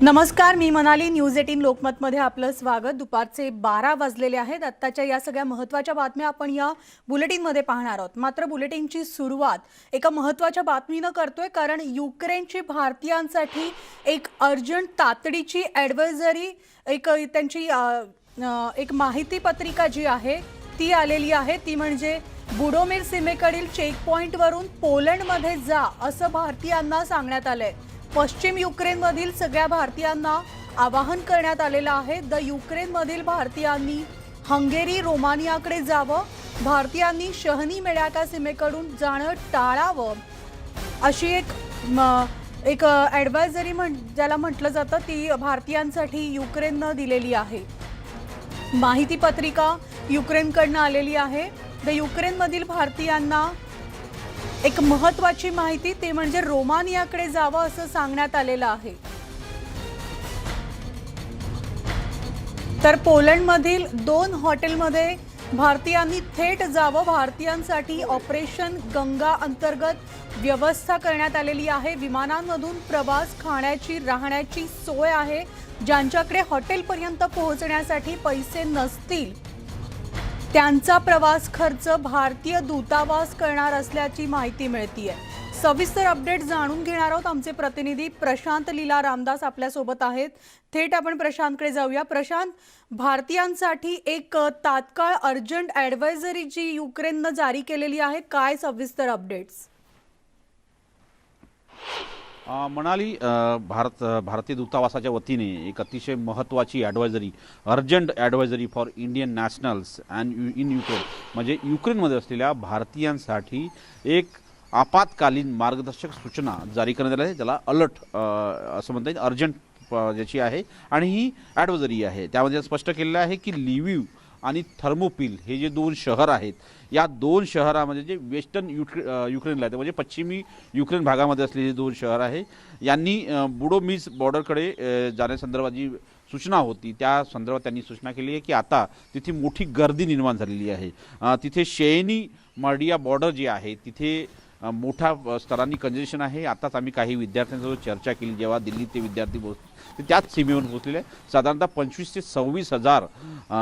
नमस्कार, मी मनाली. न्यूज 18 लोकमतमध्ये आपलं स्वागत. दुपारचे 12 वाजलेले आहेत. आत्ताच्या या सगळ्या महत्त्वाच्या बातम्या आपण या बुलेटिनमध्ये पाहणार आहोत. मात्र बुलेटिनची सुरुवात एका महत्त्वाच्या बातमीनं करतोय, कारण युक्रेनची भारतीयांसाठी एक अर्जंट तातडीची ॲडव्हायझरी, त्यांची एक माहिती पत्रिका जी आहे ती आलेली आहे. ती म्हणजे बुडोमिर सीमेकडील चेकपॉईंटवरून पोलंडमध्ये जा असं भारतीयांना सांगण्यात आलंय. पश्चिम युक्रेनमधील सगळ्या भारतीयांना आवाहन करण्यात आलेलं आहे. युक्रेनमधील भारतीयांनी हंगेरी, रोमानियाकडे जावं. भारतीयांनी शहनी मेळ्याका सीमेकडून जाणं टाळावं अशी एक ॲडव्हायझरी ज्याला म्हटलं जातं ती भारतीयांसाठी युक्रेननं दिलेली आहे. माहिती पत्रिका युक्रेनकडनं आलेली आहे. युक्रेनमधील भारतीयांना एक महत्त्वाची माहिती, ते म्हणजे रोमानियाकडे जावं असं सांगण्यात आलेलं आहे. तर पोलंडमधील 2 हॉटेलमध्ये भारतीयांनी थेट जावं. भारतीयांसाठी ऑपरेशन गंगा अंतर्गत व्यवस्था करण्यात आलेली आहे. विमानांमधून प्रवास, खाण्याची, राहण्याची सोय आहे. ज्यांच्याकडे हॉटेलपर्यंत पोहोचण्यासाठी पैसे नसतील त्यांचा प्रवास खर्च भारतीय दूतावास करणार असल्याची माहिती मिळतेय. सविस्तर अपडेट जाणून घेणार आहोत. आमचे प्रतिनिधी प्रशांत लीला रामदास आपल्यासोबत आहेत. थेट आपण प्रशांतकडे जाऊया. प्रशांत, भारतीयांसाठी एक तात्काळ अर्जंट ॲडव्हायझरी जी युक्रेननं जारी केलेली आहे, काय सविस्तर अपडेट्स? मनाली, भारतीय दूतावासाच्या वतीने एक अतिशय महत्त्वाची advisory, urgent advisory for Indian nationals and in Ukraine, म्हणजे युक्रेनमध्ये असलेल्या भारतीयांसाठी एक आपत्कालीन मार्गदर्शक सूचना जारी करण्यात आली आहे. ज्याला अलर्ट असं म्हणता येईल, अर्जंट ज्याची आहे. आणि ही ॲडवायझरी आहे त्यामध्ये स्पष्ट केलेलं आहे की लिव्हिव आणि थर्मोपिल हे जे 2 शहर आहेत, या 2 शहरामध्ये जे वेस्टर्न युक्रेनला आहे, म्हणजे पश्चिमी युक्रेन भागामध्ये असलेले 2 शहर आहे, यांनी बुडोमिर बॉर्डरकडे जाण्यासंदर्भात जी सूचना होती त्या संदर्भात त्यांनी सूचना केली आहे की आता तिथे मोठी गर्दी निर्माण झालेली आहे. तिथे शेनी मर्डिया बॉर्डर जे आहे तिथे मोठ्या स्तरांनी कंजेशन आहे. आताच आम्ही काही विद्यार्थ्यांसोबत चर्चा केली, जेव्हा दिल्लीत ते विद्यार्थी ते त्याच सीमेवर पोहोचलेले आहे. साधारणतः 25,000 ते 26,000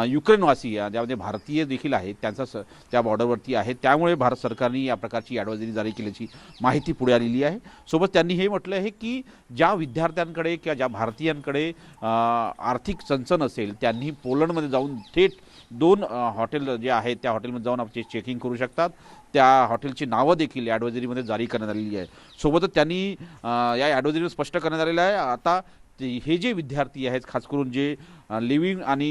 युक्रेनवासी, ज्यामध्ये भारतीय देखील आहेत, त्यांचा त्या बॉर्डरवरती आहे. त्यामुळे भारत सरकारने या प्रकारची ॲडवायझरी जारी केल्याची माहिती पुढे आलेली आहे. सोबत त्यांनी हे म्हटलं आहे की ज्या विद्यार्थ्यांकडे किंवा ज्या भारतीयांकडे आर्थिक चणचण असेल त्यांनी पोलंडमध्ये जाऊन थेट 2 हॉटेल जे आहेत त्या हॉटेलमध्ये जाऊन आपले चेकिंग करू शकतात. त्या हॉटेलची नावं देखील ॲडवायझरीमध्ये जारी करण्यात आलेली आहे. सोबतच त्यांनी या ॲडवायझरीवर स्पष्ट करण्यात आलेलं आहे आता हे जे विद्यार्थी आहेत, खास करून जे लिव्हिंग आणि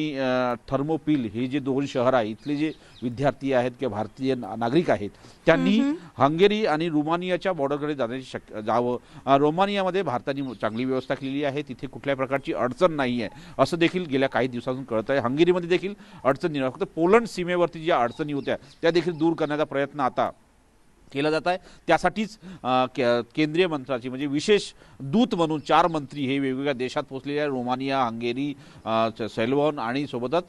थर्मोपिल हे जे 2 शहर आहेत, इथले जे विद्यार्थी आहेत किंवा भारतीय नागरिक आहेत, त्यांनी हंगेरी आणि रोमानियाच्या बॉर्डरकडे जावं. रोमानियामध्ये भारताने चांगली व्यवस्था केलेली आहे, तिथे कुठल्याही प्रकारची अडचण नाही आहे असं देखील गेल्या काही दिवसांतून कळत आहे. हंगेरीमध्ये देखील अडचण नाही, फक्त पोलंड सीमेवरती ज्या अडचणी होत्या त्या देखील दूर करण्याचा प्रयत्न आता केला जात आहे. त्यासाठीच केंद्रीय मंत्र्याची म्हणजे विशेष दूत म्हणून 4 मंत्री हे वेगवेगळ्या देशात पोहोचलेले आहे. रोमानिया, हंगेरी, सेल्वॉन आणि सोबतच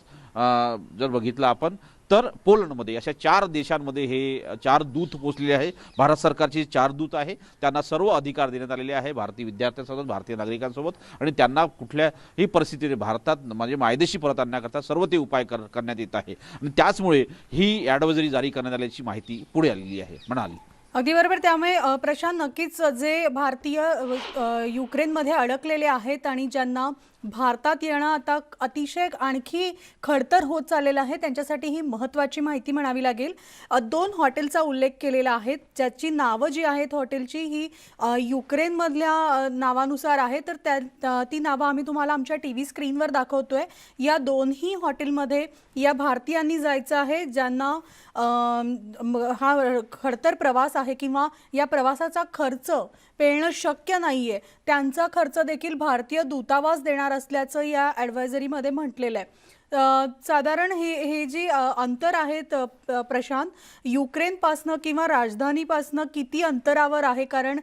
जर बघितलं आपण तर पोलंडमध्ये, अशा 4 देशांमध्ये हे 4 दूत पोहोचलेले आहे. भारत सरकारचे 4 दूत आहे, त्यांना सर्व अधिकार देण्यात आलेले आहे भारतीय विद्यार्थ्यांसोबत, भारतीय नागरिकांसोबत, आणि त्यांना कुठल्याही परिस्थितीने भारतात म्हणजे मायदेशी परत आणण्याकरता सर्व ते उपाय करण्यात येत आहे. आणि त्याचमुळे ही ॲडवायझरी जारी करण्यात आल्याची माहिती पुढे आलेली आहे. म्हणाली अगदी बरोबर. त्यामुळे प्रशांत, नक्कीच जे भारतीय युक्रेनमध्ये अडकलेले आहेत आणि ज्यांना भारतात येणं आता अतिशय आणखी खडतर होत चाललेलं आहे, त्यांच्यासाठी ही महत्त्वाची माहिती म्हणावी लागेल. 2 हॉटेलचा उल्लेख केलेला आहे, ज्याची नावं जी आहेत हॉटेलची ही युक्रेनमधल्या नावानुसार आहे. तर ती नावं आम्ही तुम्हाला आमच्या TV स्क्रीनवर दाखवतोय. या 2ही हॉटेलमध्ये या भारतीयांनी जायचं आहे ज्यांना हा खडतर प्रवास आहे किंवा या प्रवासाचा खर्च पेलणं शक्य नाहीये, त्यांचा खर्च देखील भारतीय दूतावास देणार असल्याचं या ॲडव्हायझरीमध्ये म्हटलेलं आहे. साधारण हे जी अंतर आहेत प्रशांत, युक्रेनपासनं किंवा राजधानीपासनं किती अंतरावर आहे? कारण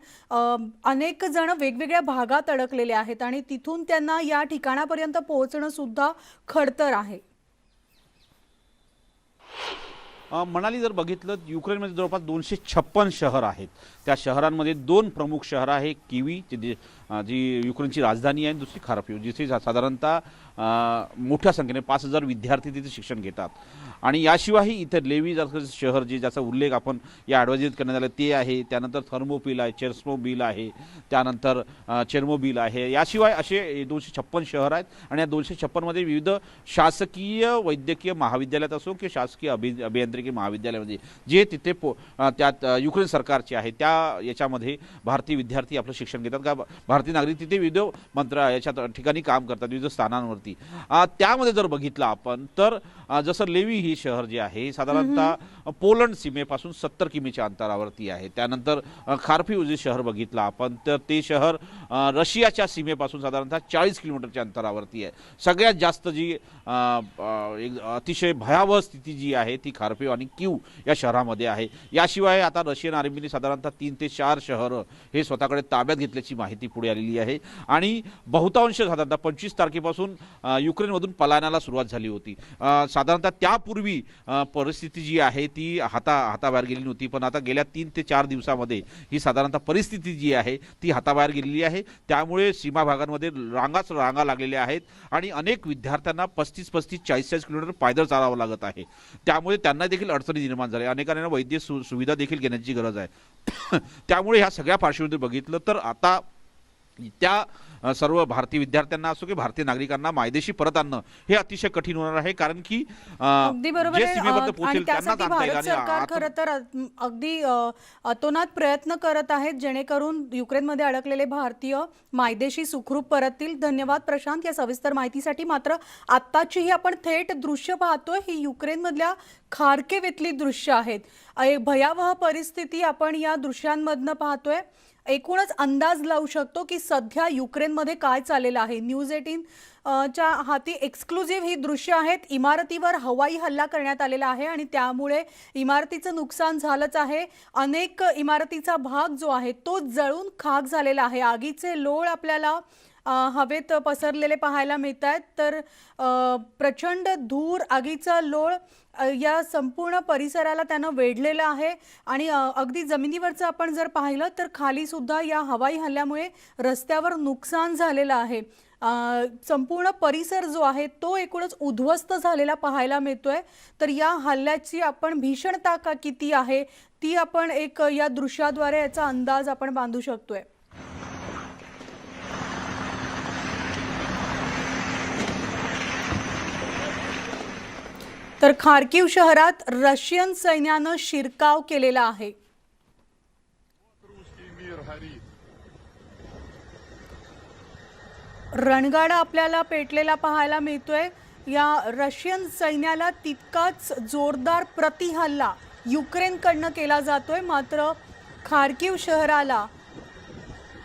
अनेक जण वेगवेगळ्या भागात अडकलेले आहेत आणि तिथून त्यांना या ठिकाणापर्यंत पोहोचणं सुद्धा खडतर आहे. मनाली, जर बघितलं युक्रेनमध्ये जवळपास 256 शहर आहेत. त्या शहरांमध्ये 2 प्रमुख शहरं आहे, किवी जी युक्रेनची राजधानी आहे, दुसरी खार्किव्ह जिथे साधारणतः मोठ्या संख्येने 5,000 विद्यार्थी तिथे शिक्षण घेतात. आणि याशिवायही इथे लेवी शहर ज्याचा उल्लेख आपण या ॲडव्हायजरीत करण्यात आला ते आहे. त्यानंतर थर्मोपिल आहे, चेर्नोबिल आहे, त्यानंतर चेर्नोबिल आहे. याशिवाय असे 256 शहर आहेत आणि या 256 मध्ये विविध शासकीय वैद्यकीय महाविद्यालयात असो की शासकीय अभियांत्रिकी महाविद्यालयामध्ये जे तिथे त्यात युक्रेन सरकारचे आहे त्या याच्यामध्ये भारतीय विद्यार्थी आपलं शिक्षण घेतात का भारतीय नागरिक तिथे विविध याच्या ठिकाणी काम करतात विविध स्थानांवरती. त्यामध्ये जर बघितलं आपण तर जसं लेवी ही शहर जे आहे साधारणतः पोलंड सीमेपासून 70 किमीच्या अंतरावरती आहे. त्यानंतर खार्किव्ह जे शहर बघितलं आपण तर ते शहर रशियाच्या सीमेपासून साधारणतः 40 किलोमीटरच्या अंतरावरती आहे. सगळ्यात जास्त जी एक अतिशय भयावह स्थिती जी आहे ती खार्किव्ह आणि कीव या शहरामध्ये आहे. याशिवाय आता रशियन आर्मीने साधारणतः 3 ते 4 शहरं हे स्वतःकडे ताब्यात घेतल्याची माहिती पुढे आलेली आहे आणि बहुतांश साधारणतः 25 तारखेपासून युक्रेनमधून पलायनाला सुरुवात झाली होती. साधारणतः त्यापूर्वी परिस्थिती जी आहे ती हाताबाहेर गेली नव्हती, पण आता गेल्या 3 ते 4 दिवसामध्ये ही साधारणतः परिस्थिती जी आहे ती हाताबाहेर गेलेली आहे. त्यामुळे सीमा भागांमध्ये रांगा लागलेल्या आहेत आणि अनेक विद्यार्थ्यांना 35-40 किलोमीटर पायदळ चालावं लागत आहे. त्यामुळे त्यांना देखील अडचणी निर्माण झाल्या. अनेकांना वैद्यकीय सुविधा देखील घेण्याची गरज आहे. त्यामुळे ह्या सगळ्या पार्श्वभूमीवर बघितलं तर आता त्या सर्व भारतीय विद्यार्थ्यांना असो की भारतीय नागरिकांना मायदेशी परत आणणं हे अतिशय कठीण होणार आहे. कारण की अगदी बरोबर जे आहे. सीमेपर्यंत पोहोचेल आणि त्यांनाच त्यासाठी आणता येईल. भारत सरकार खरं तर अगदी अतोनात प्रयत्न करत आहेत जेणेकरून युक्रेनमध्ये अडकलेले भारतीय मायदेशी सुखरूप परततील. धन्यवाद प्रशांत या सविस्तर माहितीसाठी. मात्र आत्ताची ही आपण थेट दृश्य पाहतोय ही युक्रेनमधल्या खार्किव्ह इथली दृश्य आहेत. भयावह परिस्थिती आपण या दृश्यांमधनं पाहतोय. एकूणच अंदाज लावू शकतो की सध्या युक्रेनमध्ये काय चाललेलं आहे. न्यूज 18 च्या हाती एक्सक्लुझिव्ह ही दृश्य आहेत. इमारतीवर हवाई हल्ला करण्यात आलेला आहे आणि त्यामुळे इमारतीचं नुकसान झालंच आहे. अनेक इमारतीचा भाग जो आहे तो जळून खाक झालेला आहे. आगीचे लोळ आपल्याला हवेत पसरलेले पाहायला मिळत आहेत. तर प्रचंड धूर आगीचा लोळ या संपूर्ण परिसराला त्यानं वेढलेलं आहे आणि अगदी जमिनीवरचं आपण जर पाहिलं तर खाली सुद्धा या हवाई हल्ल्यामुळे रस्त्यावर नुकसान झालेलं आहे. संपूर्ण परिसर जो आहे तो एकूणच उद्ध्वस्त झालेला पाहायला मिळतोय. तर या हल्ल्याची आपण भीषणता किती आहे ती आपण एक या दृश्याद्वारे याचा अंदाज आपण बांधू शकतोय. तर खार्किव्ह शहरात रशियन सैन्यानं शिरकाव केलेला आहे. रणगाडा आपल्याला पेटलेला पाहायला मिळतोय. या रशियन सैन्याला तितकाच जोरदार प्रतिहल्ला युक्रेनकडनं केला जातोय. मात्र खार्किव्ह शहराला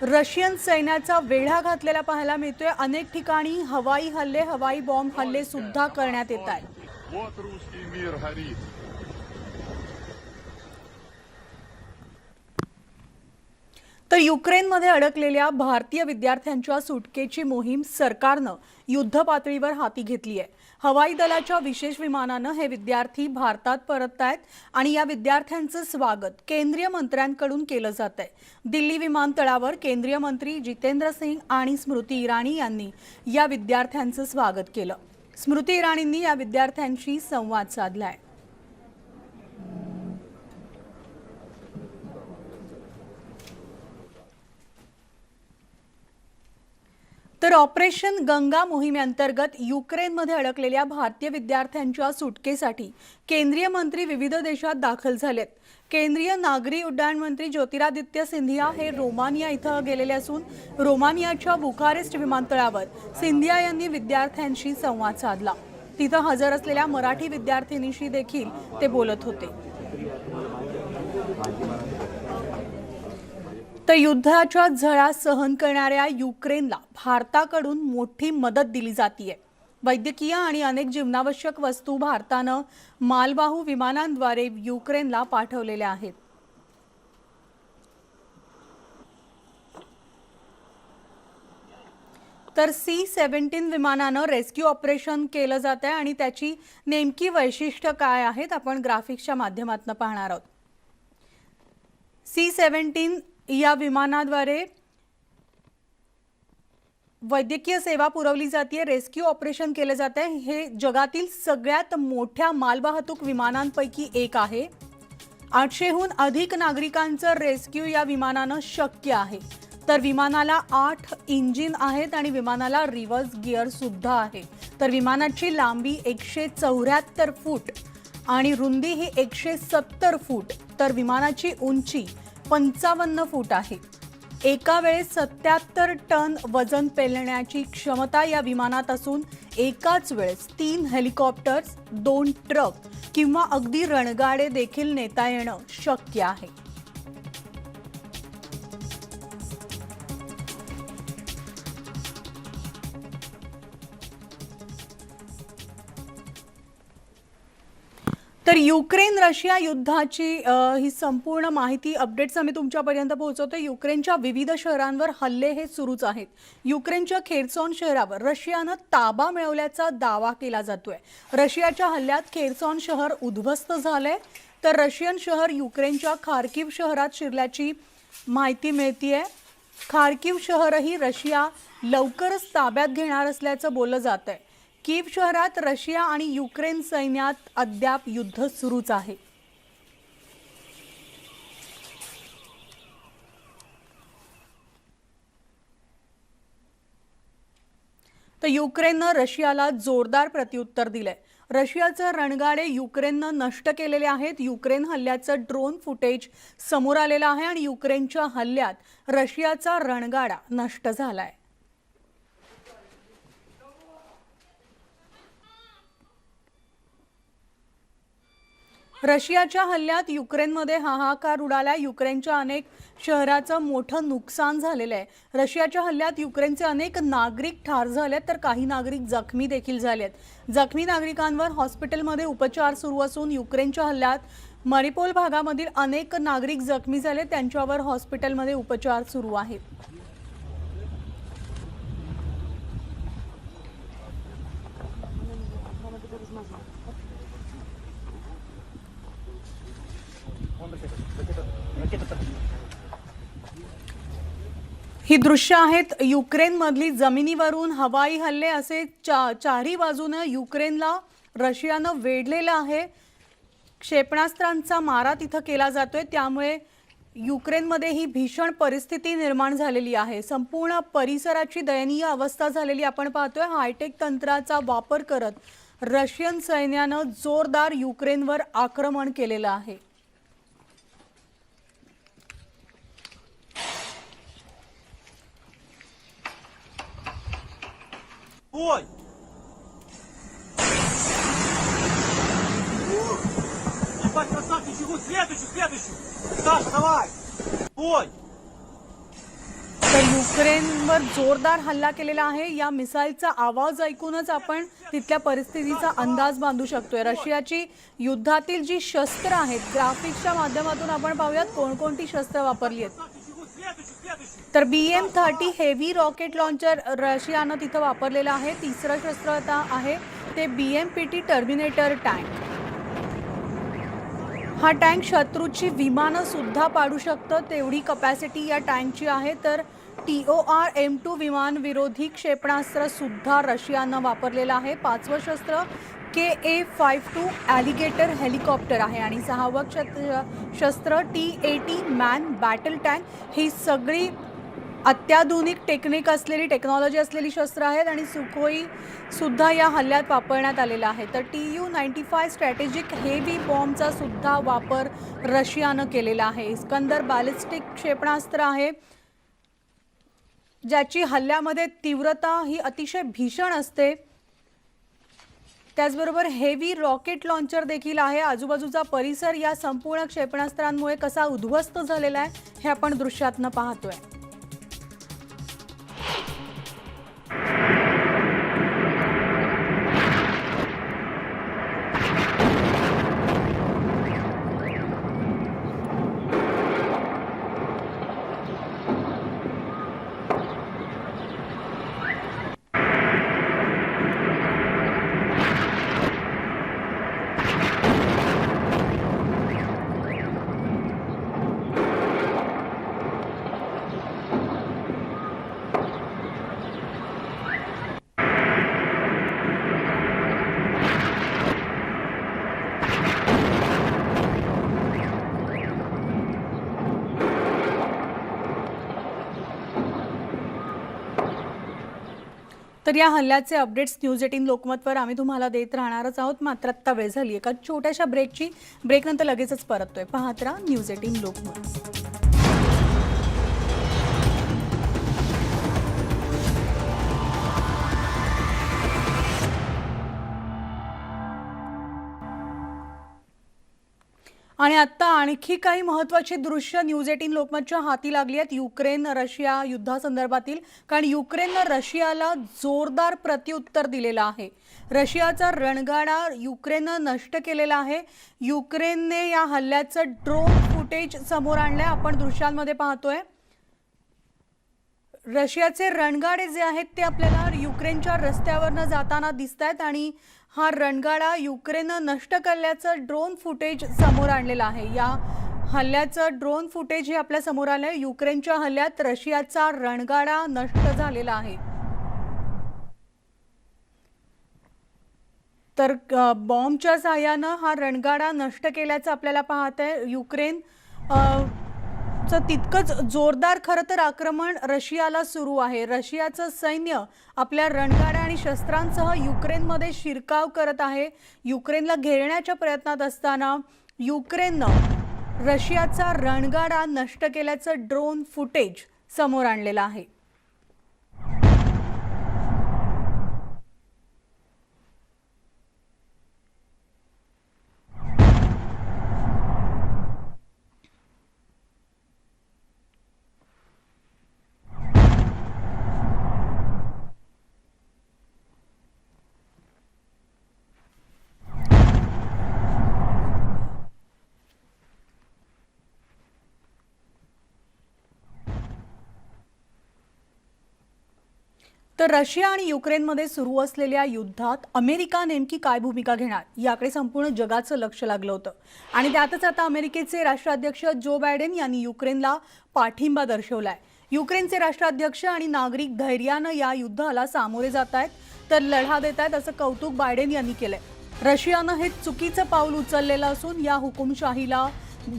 रशियन सैन्याचा वेढा घातलेला पाहायला मिळतोय. अनेक ठिकाणी हवाई हल्ले हवाई बॉम्ब हल्ले सुद्धा करण्यात येत आहेत. तर युक्रेनमध्ये अडकलेल्या भारतीय विद्यार्थ्यांच्या सुटकेची मोहीम सरकारनं युद्ध पातळीवर हाती घेतली आहे. हवाई दलाच्या विशेष विमानानं हे विद्यार्थी भारतात परततायत आणि या विद्यार्थ्यांचं स्वागत केंद्रीय मंत्र्यांकडून केलं जात आहे. दिल्ली विमानतळावर केंद्रीय मंत्री जितेंद्र सिंग आणि स्मृती इराणी यांनी या विद्यार्थ्यांचं स्वागत केलं. स्मृती इराणींनी या विद्यार्थ्यांशी संवाद साधलाय. तर ऑपरेशन गंगा मोहिमेअंतर्गत युक्रेनमध्ये अडकलेल्या भारतीय विद्यार्थ्यांच्या सुटकेसाठी केंद्रीय मंत्री विविध देशात दाखल झालेत. केंद्रीय नागरी उड्डाण मंत्री ज्योतिरादित्य सिंधिया हे रोमानिया इथं गेलेले असून रोमानियाच्या बुखारेस्ट विमानतळावर सिंधिया यांनी विद्यार्थ्यांशी संवाद साधला. तिथं हजर असलेल्या मराठी विद्यार्थिनीशी देखील ते बोलत होते. तर युद्धाच्या झळा सहन करणाऱ्या युक्रेनला भारताकडून मोठी मदत दिली जातीये. वैद्यकीय आणि अनेक जीवनावश्यक वस्तू भारतानं मालवाहू विमानांद्वारे युक्रेनला पाठवलेल्या आहेत. तर C-17 विमानानं रेस्क्यू ऑपरेशन केलं जात आहे आणि त्याची नेमकी वैशिष्ट्य काय आहेत आपण ग्राफिक्सच्या माध्यमातून पाहणार आहोत. C-17 या विमानाद्वारे वैद्यकीय सेवा पुरवली जाते, रेस्क्यू ऑपरेशन केले जाते। हे जगातील सगळ्यात मोठ्या मालवाहतूक विमानांपैकी एक आहे। 800हून अधिक नागरिकांचं रेस्क्यू या विमानानं शक्य आहे। तर विमानाला 8 इंजिन आहेत आणि विमानाला रिव्हर्स गिअर सुद्धा आहे। तर विमानाची लांबी 174 फूट आणि रुंदी ही 170 फूट, तर विमानाची उंची 55 फूट आहे। एका वेळेस 77 टन वजन पेलण्याची क्षमता या विमानात असून एकाच वेळेस 3 हेलिकॉप्टर्स, 2 ट्रक किंवा अगदी रणगाडे देखील नेता येणं शक्य आहे। तर युक्रेन रशिया युद्धाची ही संपूर्ण माहिती अपडेट्स आम्ही तुमच्यापर्यंत पोहोचवतो। युक्रेनच्या विविध शहरांवर हल्ले हे सुरूच आहेत। युक्रेनच्या खेर्सॉन शहरावर रशियानं ताबा मिळवल्याचा दावा केला जातोय। रशियाच्या हल्ल्यात खेर्सॉन शहर उद्ध्वस्त झालंय, तर रशियन शहर युक्रेनच्या खार्किव्ह शहरात शिरल्याची माहिती मिळतीये। खार्किव्ह शहरही रशिया लवकरच ताब्यात घेणार असल्याचं बोललं जातंय। कीव शहरात रशिया आणि युक्रेन सैन्यात अद्याप युद्ध सुरूच आहे। तर युक्रेननं रशियाला जोरदार प्रत्युत्तर दिलंय। रशियाचे रणगाडे युक्रेननं नष्ट केलेले आहेत। युक्रेन हल्ल्याचं ड्रोन फुटेज समोर आलेलं आहे आणि युक्रेनच्या हल्ल्यात रशियाचा रणगाडा नष्ट झालाय। रशियाच्या हल्ल्यात युक्रेनमध्ये हाहाकार उडाला। युक्रेनच्या अनेक शहराचं मोठं नुकसान झालेलं आहे। रशियाच्या हल्ल्यात युक्रेनचे अनेक नागरिक ठार झालेत, तर काही नागरिक जखमी देखील झालेत। जखमी नागरिकांवर हॉस्पिटलमध्ये उपचार सुरू असून युक्रेनच्या हल्ल्यात मरिपोल भागामधील अनेक नागरिक जखमी झाले, त्यांच्यावर हॉस्पिटलमध्ये उपचार सुरू आहेत। ही दृश्य आहेत युक्रेनमधली। जमिनीवरून हवाई हल्ले असे चारही बाजूने युक्रेनला रशियानं वेढलेलं आहे। क्षेपणास्त्रांचा मारा तिथं केला जातोय, त्यामुळे युक्रेनमध्ये ही भीषण परिस्थिती निर्माण झालेली आहे। संपूर्ण परिसराची दयनीय अवस्था झालेली आपण पाहतोय। हायटेक तंत्राचा वापर करत रशियन सैन्यानं जोरदार युक्रेनवर आक्रमण केलेलं आहे। Ой! Ебать, красавчик, чего? Следующий! Саша, давай! Ой! तर युक्रेनवर जोरदार हल्ला केलेला आहे। या मिसाईलचा आवाज ऐकूनच आपण तिथल्या परिस्थितीचा अंदाज बांधू शकतोय। रशियाची युद्धातील जी शस्त्र आहेत, ग्राफिक्सच्या माध्यमातून आपण पाहूयात कोणकोणती शस्त्र वापरली आहेत। तर BM-30 हेवी रॉकेट लॉन्चर रशियानं तिथं वापरलेलं आहे। तिसरं शस्त्र आता आहे ते BMPT टर्मिनेटर टँक। हा टँक शत्रूची विमानं सुद्धा पाडू शकतं, तेवढी कपॅसिटी या टँकची आहे। तर TOR M2 विमान विरोधी क्षेपणास्त्र सुद्धा रशियानं वापरलेलं आहे। पाचवं शस्त्र KA-52 ॲलिगेटर हेलिकॉप्टर आहे आणि सहावं शस्त्र T-80 मॅन बॅटल टँक। ही सगळी अत्याधुनिक टेक्नॉलॉजी असलेली शस्त्र आहेत आणि सुखोई सुद्धा या हल्ल्यात वापरण्यात आलेला आहे। तर TU-95 स्ट्रॅटेजिक हेवी बॉम्बचा सुद्धा वापर रशियानं केलेला आहे। इस्कंदर बॅलिस्टिक क्षेपणास्त्र आहे, ज्याची हल्ल्यामध्ये तीव्रता ही अतिशय भीषण असते। त्याचबरोबर हेवी रॉकेट लॉन्चर देखील आहे। आजूबाजूचा परिसर या संपूर्ण क्षेपणास्त्रांमुळे कसा उद्ध्वस्त झालेला आहे हे आपण दृश्यातनं पाहतोय। तर या हल्ल्याचे अपडेट्स न्यूज 18 लोकमतवर आम्ही तुम्हाला देत राहणारच आहोत. मात्र आत्ता वेळ झाली एका छोट्याशा ब्रेकची. ब्रेकनंतर लगेचच परततोय. पाहत राहा न्यूज 18 लोकमत. आणि आता आणखी काही महत्त्वाची दृश्य न्यूज 18 लोकमतच्या हाती लागली आहेत युक्रेन रशिया युद्धासंदर्भातील. कारण युक्रेननं रशियाला जोरदार प्रत्युत्तर दिलेलं आहे. रशियाचा रणगाडा युक्रेननं नष्ट केलेला आहे. युक्रेनने या हल्ल्याचं ड्रोन फुटेज समोर आणलंय. आपण दृश्यांमध्ये पाहतोय रशियाचे रणगाडे जे आहेत ते आपल्याला युक्रेनच्या रस्त्यावरनं जाताना दिसत आहेत आणि हा रणगाडा युक्रेननं नष्ट केल्याचं ड्रोन फुटेज समोर आणलेलं आहे. या हल्ल्याचं ड्रोन फुटेज हे आपल्या समोर आलंय. युक्रेनच्या हल्ल्यात रशियाचा रणगाडा नष्ट झालेला आहे. तर बॉम्बच्या सहाय्यानं हा रणगाडा नष्ट केल्याचं आपल्याला पाहतंय. युक्रेन तितकंच जोरदार खरं तर आक्रमण रशियाला सुरू आहे. रशियाचं सैन्य आपल्या रणगाड्या आणि शस्त्रांसह युक्रेनमध्ये शिरकाव करत आहे. युक्रेनला घेरण्याच्या प्रयत्नात असताना युक्रेननं रशियाचा रणगाडा नष्ट केल्याचं ड्रोन फुटेज समोर आणलेलं आहे. तर रशिया आणि युक्रेनमध्ये सुरू असलेल्या युद्धात अमेरिका नेमकी काय भूमिका घेणार याकडे संपूर्ण जगाचं लक्ष लागलं होतं. आणि त्यातच आता अमेरिकेचे राष्ट्राध्यक्ष जो बायडेन यांनी युक्रेनला पाठिंबा दर्शवलाय. युक्रेनचे राष्ट्राध्यक्ष आणि नागरिक धैर्यानं या युद्धाला सामोरे जात आहेत तर लढा देत आहेत असं कौतुक बायडेन यांनी केलंय. रशियानं हे चुकीचं पाऊल उचललेलं असून या हुकुमशाहीला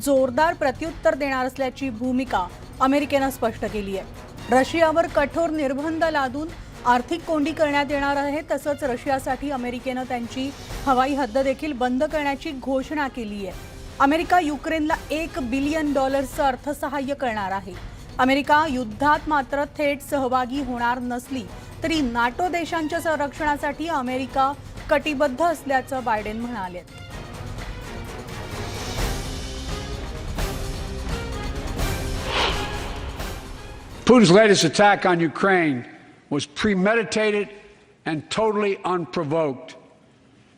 जोरदार प्रत्युत्तर देणार असल्याची भूमिका अमेरिकेनं स्पष्ट केली आहे. रशियावर कठोर निर्बंध लादून आर्थिक कोंडी करण्यात येणार आहे. तसंच रशियासाठी अमेरिकेनं त्यांची हवाई हद्द देखील बंद करण्याची घोषणा केली आहे. अमेरिका युक्रेनला $1 बिलियन अर्थसहाय्य करणार आहे. अमेरिका युद्धात मात्र थेट सहभागी होणार नसली तरी नाटो देशांच्या संरक्षणासाठी अमेरिका कटिबद्ध असल्याचं बायडेन म्हणाले. Putin's latest attack on Ukraine was premeditated and totally unprovoked.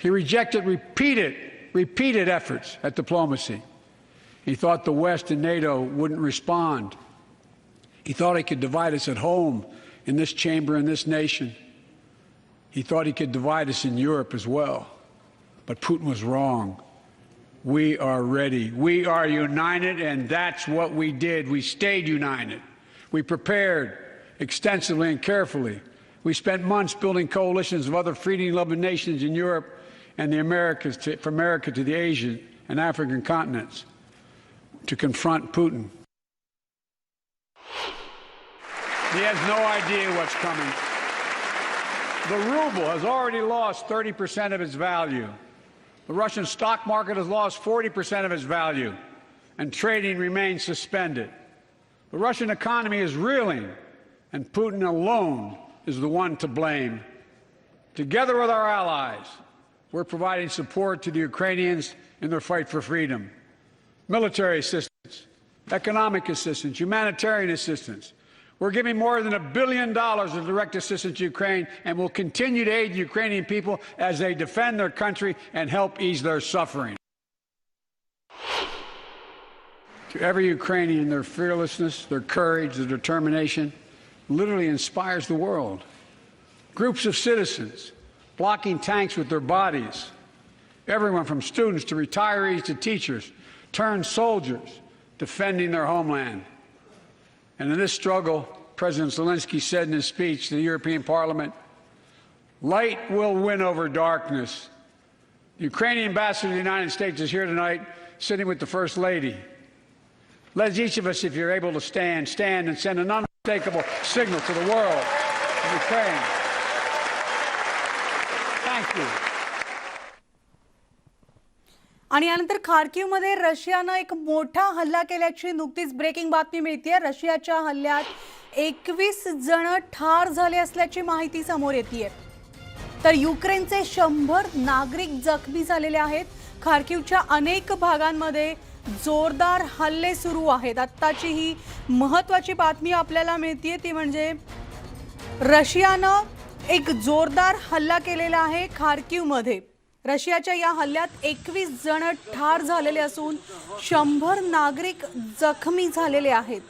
He rejected repeated efforts at diplomacy. He thought the West and NATO wouldn't respond. He thought he could divide us at home in this chamber, in this nation. He thought he could divide us in Europe as well. But Putin was wrong. We are ready. We are united, and that's what we did. We stayed united. We prepared extensively and carefully. We spent months building coalitions of other freedom-loving nations in Europe and the Americas, from America to the Asian and African continents, to confront Putin. He has no idea what's coming. The ruble has already lost 30% of its value. The Russian stock market has lost 40% of its value, and trading remains suspended. The Russian economy is reeling, and Putin alone is the one to blame. Together with our allies, we're providing support to the Ukrainians in their fight for freedom. Military assistance, economic assistance, humanitarian assistance. We're giving more than $1 billion of direct assistance to Ukraine, and will continue to aid the Ukrainian people as they defend their country and help ease their suffering. To every Ukrainian, their fearlessness, their courage, their determination literally inspires the world. Groups of citizens blocking tanks with their bodies. Everyone from students to retirees to teachers turned soldiers defending their homeland. And in this struggle, President Zelensky said in his speech to the European Parliament, light will win over darkness. The Ukrainian ambassador to the United States is here tonight, sitting with the First Lady. Let each of us, if you're able to stand and send an unmistakable signal to the world of Ukraine. Thank you. आणि यानंतर खार्किवमध्ये रशियानं एक मोठा हल्ला केल्याची नुकतीच breaking बातमी मिळतेय. रशियाच्या हल्ल्यात 21 जण ठार झाले असल्याची माहिती समोर येतेय. तर युक्रेनचे 100 नागरिक जखमी झालेले आहेत. खार्किवच्या अनेक भागांमध्ये जोरदार हल्ले सुरू आहेत. आत्ताची ही महत्त्वाची बातमी आपल्याला मिळतेय ती म्हणजे रशियानं एक जोरदार हल्ला केलेला आहे खार्किवमध्ये. रशियाच्या या हल्ल्यात 21 जण ठार झालेले असून 100 नागरिक जखमी झालेले आहेत.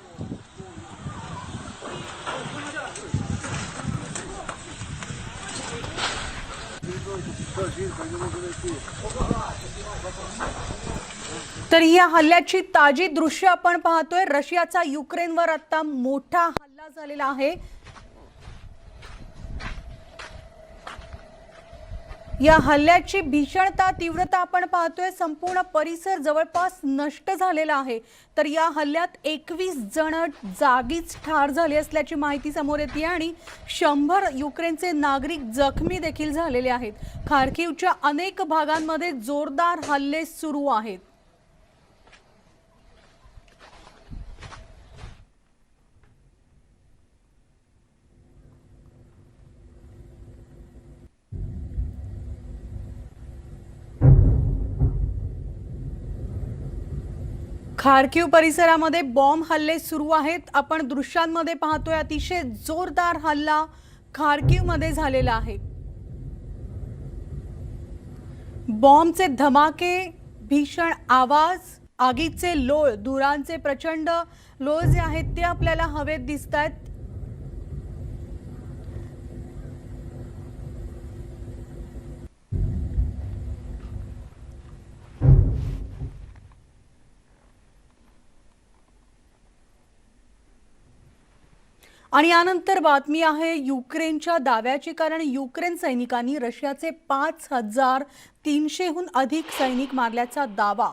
तर या हल्ल्याची ताजी दृश्य आपण पाहतोय. रशियाचा युक्रेनवर आता मोठा हल्ला झालेला आहे. या हल्ल्याची भीषणता तीव्रता आपण पाहतोय. संपूर्ण परिसर जवळपास नष्ट झालेला आहे. तर या हल्ल्यात 21 जण जागीच ठार झाले असल्याची माहिती समोर येते आणि 100 युक्रेनचे नागरिक जखमी देखील झालेले आहेत. खार्किवच्या अनेक भागांमध्ये जोरदार हल्ले सुरू आहेत. खार्किव परिसरामध्ये बॉम्ब हल्ले सुरू आहेत. आपण दृश्यांमध्ये पाहतोय अतिशय जोरदार हल्ला खार्किवमध्ये झालेला आहे. बॉम्बचे धमाके, भीषण आवाज, आगीचे लोळ, धुरांचे प्रचंड लोळ जे आहेत ते आपल्याला हवेत दिसतात. आणि यानंतर बातमी आहे युक्रेनच्या दाव्याची. कारण युक्रेन सैनिकांनी रशियाचे 5300हून अधिक सैनिक मारल्याचा दावा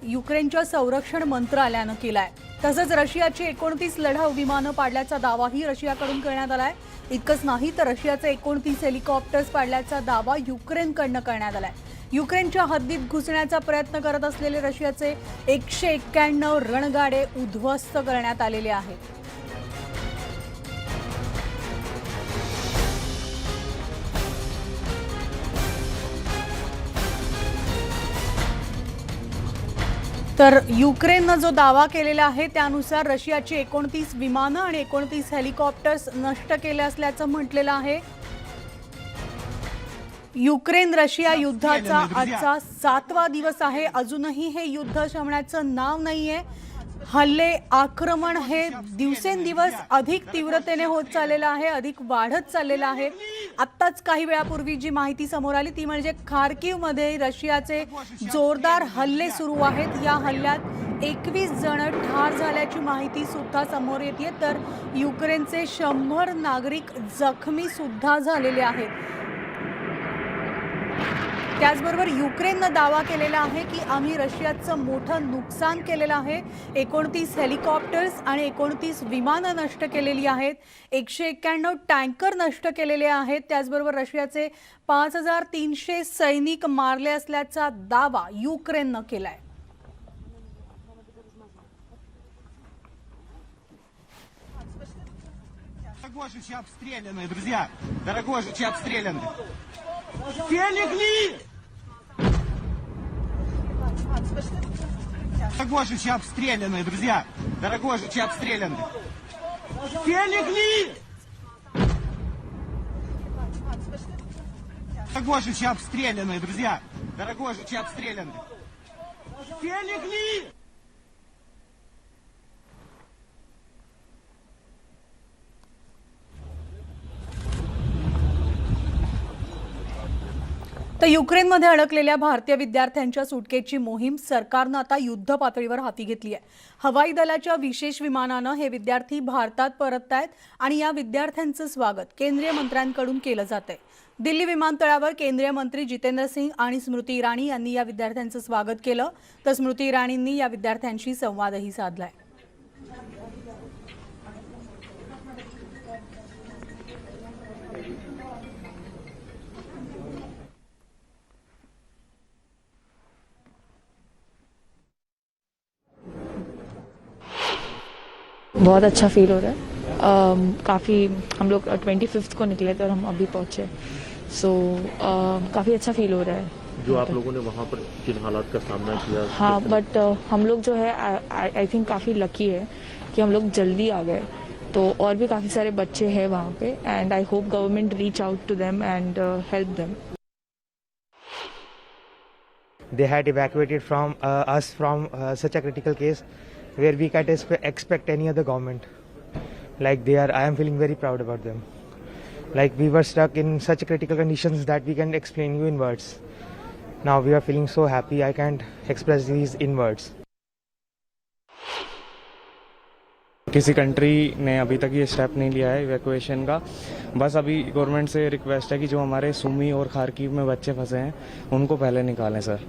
युक्रेनच्या संरक्षण मंत्रालयानं केलाय. तसंच रशियाची 29 लढाऊ विमानं पाडल्याचा दावाही रशियाकडून करण्यात आलाय. इतकंच नाही तर रशियाचे 29 हेलिकॉप्टर्स पाडल्याचा दावा युक्रेनकडनं करण्यात आलाय. युक्रेनच्या हद्दीत घुसण्याचा प्रयत्न करत असलेले रशियाचे 191 रणगाडे उद्ध्वस्त करण्यात आलेले आहेत. तर युक्रेननं जो दावा केलेला आहे त्यानुसार रशियाची 29 विमानं आणि 29 हेलिकॉप्टर्स नष्ट केले असल्याचं म्हटलेलं आहे. युक्रेन रशिया युद्धाचा आजचा 7वा दिवस आहे. अजूनही हे युद्ध शमण्याचं नाव नाहीये. हल्ले, आक्रमण हे दिवसेंदिवस अधिक तीव्रतेने होत चाललेलं आहे, अधिक वाढत चाललेलं आहे. आत्ताच काही वेळापूर्वी जी माहिती समोर आली ती म्हणजे खार्किवमध्ये रशियाचे जोरदार हल्ले सुरू आहेत. या हल्ल्यात 21 जण ठार झाल्याची माहिती सुद्धा समोर येते. तर युक्रेनचे 100 नागरिक जखमी सुद्धा झालेले आहेत. त्याचबरोबर युक्रेननं दावा केलेला आहे की आम्ही रशियाचं मोठं नुकसान केलेलं आहे. 29 हेलिकॉप्टर्स आणि 29 विमानं नष्ट केलेली आहेत. 191 टँकर नष्ट केलेले आहेत. त्याचबरोबर रशियाचे 5300 सैनिक मारले असल्याचा दावा युक्रेननं केलाय. Дорогожичи обстреляны, друзья! Дорогожичи обстреляны! Все легли! Дорогожичи обстреляны, друзья! Дорогожичи обстреляны! Все легли! Дорогожичи обстреляны, друзья! Дорогожичи обстреляны! Все легли! तर युक्रेनमध्ये अडकलेल्या भारतीय विद्यार्थ्यांच्या सुटकेची मोहीम सरकारनं आता युद्ध पातळीवर हाती घेतली आहे. हवाई दलाच्या विशेष विमानानं हे विद्यार्थी भारतात परततायत आणि या विद्यार्थ्यांचं स्वागत केंद्रीय मंत्र्यांकडून केलं जातंय. दिल्ली विमानतळावर केंद्रीय मंत्री जितेंद्र सिंग आणि स्मृती इराणी यांनी या विद्यार्थ्यांचं स्वागत केलं. तर स्मृती इराणींनी या विद्यार्थ्यांशी संवादही साधलाय. बहुत अच्छा फील हो रहा है। काफ़ी हम लोग 25th को निकले थे और हम अभी पहुँचे, सो काफ़ी अच्छा फील हो रहा है। जो आप लोगों ने वहाँ पर जिन हालात का सामना किया, हाँ, बट हम लोग जो है आई थिंक काफ़ी लकी है कि हम लोग जल्दी आ गए। तो और भी काफ़ी सारे बच्चे हैं वहाँ पे, and I hope government reach out to them and help them. They had evacuated from us from such a critical case where we can't expect any other government. Like I am feeling very proud about them. Like we were stuck in such critical conditions that we can explain you in words. Now we are feeling so happy. I can't express these in words. किसी country ने अभी तक ये step नहीं लिया है evacuation का। बस अभी गवर्नमेंट से रिक्वेस्ट है कि जो हमारे सुमी और खार्किव में बच्चे फंसे हैं उनको पहले निकालें सर।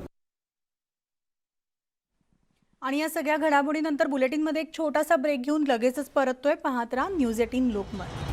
आणि या सगळ्या घडामोडीनंतर बुलेटिनमध्ये एक छोटासा ब्रेक घेऊन लगेचच परततोय। पाहत राहा न्यूज 18 लोकमत।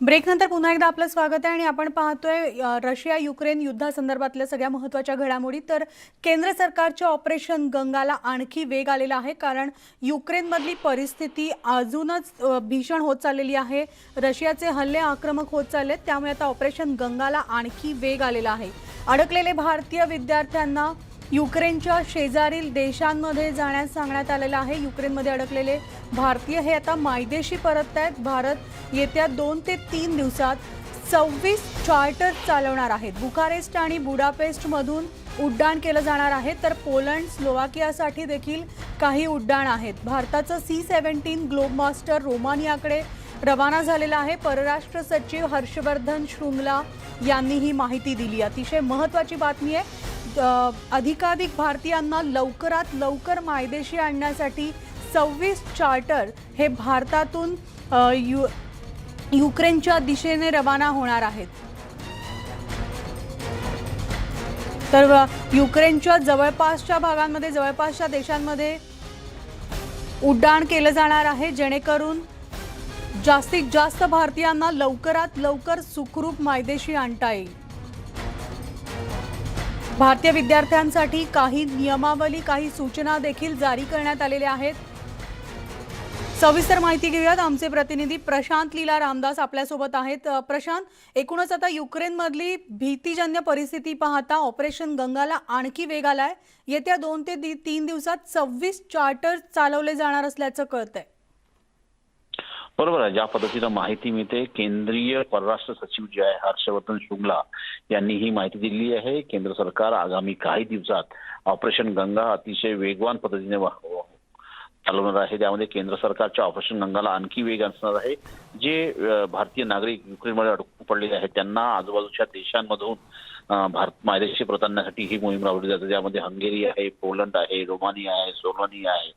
ब्रेकनंतर पुन्हा एकदा आपलं स्वागत आहे आणि आपण पाहतोय रशिया युक्रेन युद्धासंदर्भातल्या सगळ्या महत्त्वाच्या घडामोडी। तर केंद्र सरकारच्या ऑपरेशन गंगाला आणखी वेग आलेला आहे, कारण युक्रेनमधली परिस्थिती अजूनच भीषण होत चाललेली आहे। रशियाचे हल्ले आक्रमक होत चाललेत, त्यामुळे आता ऑपरेशन गंगाला आणखी वेग आलेला आहे। अडकलेले भारतीय विद्यार्थ्यांना युक्रेनच्या शेजारील देशांमध्ये जाण्यास सांगण्यात आलेलं आहे। युक्रेनमध्ये अडकलेले भारतीय हे आता मायदेशी परतत आहेत। भारत येत्या 2 ते 3 दिवसात 26 चार्टर चालवणार आहेत। बुखारेस्ट आणि बुडापेस्टमधून उड्डाण केलं जाणार आहे, तर पोलंड स्लोवाकियासाठी देखील काही उड्डाण आहेत। भारताचं C-17 ग्लोबमास्टर रोमानियाकडे रवाना झालेला आहे। परराष्ट्र सचिव हर्षवर्धन श्रुंगला यांनी ही माहिती दिली। अतिशय महत्त्वाची बातमी आहे। अधिकाधिक भारतीयांना लवकरात लवकर मायदेशी आणण्यासाठी 26 चार्टर हे भारतातून युक्रेनच्या दिशेने रवाना होणार आहेत। तर युक्रेनच्या जवळपासच्या भागांमध्ये जवळपासच्या देशांमध्ये उड्डाण केलं जाणार आहे, जेणेकरून जास्तीत जास्त भारतीयांना लवकरात लवकर सुखरूप मायदेशी आणता येईल। भारतीय विद्यार्थ्यांसाठी काही नियमावली, काही सूचना देखील जारी करण्यात आलेल्या आहेत। सविस्तर माहिती घेऊयात। आमचे प्रतिनिधी प्रशांत लीला रामदास आपल्यासोबत आहेत। प्रशांत, एकूणच आता युक्रेनमधली भीतीजन्य परिस्थिती पाहता ऑपरेशन गंगाला आणखी वेग आलाय। येत्या 2 ते 3 दिवसात 26 चार्टर चालवले जाणार असल्याचं कळतंय। बरोबर आहे। ज्या पद्धतीनं माहिती मिळते, केंद्रीय परराष्ट्र सचिव जे आहे हर्षवर्धन श्रुंगला यांनी ही माहिती दिली आहे। केंद्र सरकार आगामी काही दिवसात ऑपरेशन गंगा अतिशय वेगवान पद्धतीने चालवणार आहे। त्यामध्ये केंद्र सरकारच्या ऑपरेशन गंगाला आणखी वेग असणार आहे। जे भारतीय नागरिक युक्रेनमध्ये अडकून पडलेले आहेत त्यांना आजूबाजूच्या देशांमधून भारत मायदेशी परत आणण्यासाठी ही मोहीम राबवली जाते। त्यामध्ये हंगेरी आहे, पोलंड आहे, रोमानिया आहे, स्लोवाकिया आहे,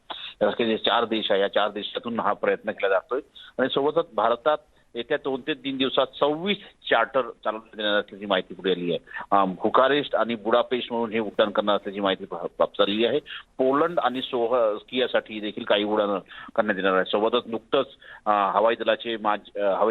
असे जे 4 देश आहे, या 4 देशातून हा प्रयत्न केला जातोय। आणि सोबतच भारतात येत्या 2 ते 3 दिवसात 26 चार्टर चालवण्यात येणार असल्याची माहिती पुढे आली आहे। बुखारेस्ट आणि बुडापेस्ट म्हणून हे उड्डाण करणार असल्याची माहिती प्राप्त झालेली आहे। पोलंड आणि स्लोवाकियासाठी देखील काही उड्डाण करण्यात येणार आहे। सोबतच नुकतंच हवाई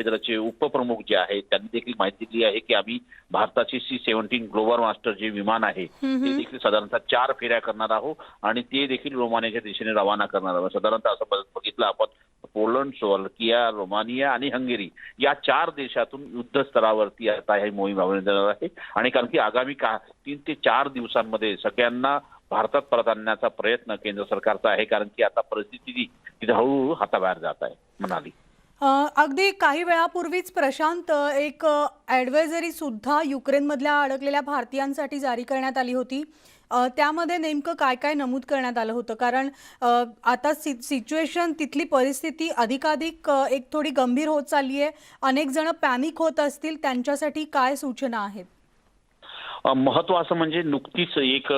दलाचे उपप्रमुख जे आहेत त्यांनी देखील माहिती दिली आहे की आम्ही भारताचे C-17 ग्लोबल मास्टर जे विमान आहे ते देखील साधारणतः 4 फेऱ्या करणार आहोत आणि ते देखील रोमानियाच्या दिशेने रवाना करणार आहोत। साधारणतः असं बघितलं आपण, पोलंड, स्लोवाकिया, रोमानिया आणि हंगेरी या 4 देशातून युद्ध स्तरावरती आता ही मोहीम राबवण्यात येणार आहे। आणि कारण की आगामी 3 ते 4 दिवसांमध्ये सगळ्यांना भारतात परत आणण्याचा प्रयत्न केंद्र सरकारचा आहे, कारण की आता परिस्थिती तिथे हळूहळू हाताबाहेर जात आहे म्हणाली। अगदी काही वेळापूर्वीच प्रशांत एक ॲडवायझरी सुद्धा युक्रेनमधल्या अडकलेल्या भारतीयांसाठी जारी करण्यात आली होती। त्यामध्ये नेमकं काय काय नमूद करण्यात आलं होतं? कारण आता सिच्युएशन, तिथली परिस्थिती अधिकाधिक एक थोडी गंभीर होत चालली आहे। अनेक जण पॅनिक होत असतील, त्यांच्यासाठी काय सूचना आहेत? महत्त्वाचं म्हणजे नुकतीच एक